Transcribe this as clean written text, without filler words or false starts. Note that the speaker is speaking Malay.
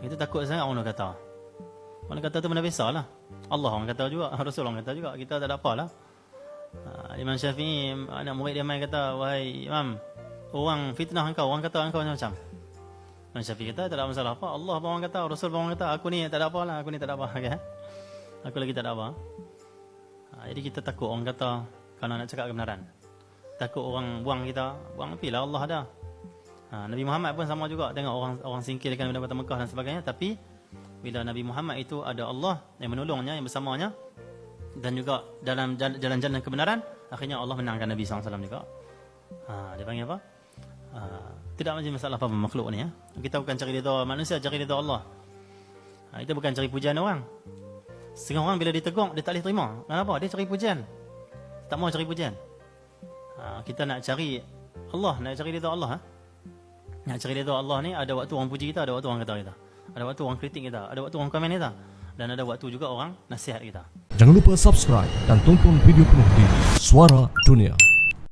Kita takut sangat orang kata. Orang kata tu benda biasa lah. Allah orang kata juga, Rasul orang kata juga. Kita tak ada apa lah. Imam Syafi'i, anak murid dia main kata, wahai Imam, orang fitnah engkau, orang kata engkau macam-macam. Imam Syafi'i kata, tak ada masalah apa. Allah pun orang kata, Rasul pun orang kata, aku ni tak ada apa lah, aku ni tak ada apa. Okay? Aku lagi tak ada apa. Jadi kita takut orang kata, kalau nak cakap kebenaran. Takut orang buang kita, buang api lah, Allah ada. Nabi Muhammad pun sama juga. Tengok orang singkirkan benda kota Mekah dan sebagainya. Tapi bila Nabi Muhammad itu ada Allah yang menolongnya, yang bersamanya, dan juga dalam jalan-jalan kebenaran, akhirnya Allah menangkan Nabi SAW juga. Dia panggil apa? Tidak macam masalah apa makhluk ni ya. Kita bukan cari redha manusia, cari redha Allah. Kita bukan cari pujian orang. Setengah orang bila ditegur, dia tak boleh terima. Kenapa? Dia cari pujian. Tak mau cari pujian. Kita nak cari Allah, nak cari redha Allah. Nak cari redha Allah ni, ada waktu orang puji kita, ada waktu orang kata kita. Ada waktu orang kritik kita, ada waktu orang komen kita. Dan ada waktu juga orang nasihat kita. Jangan lupa subscribe dan tonton video penuh di Suara Dunia.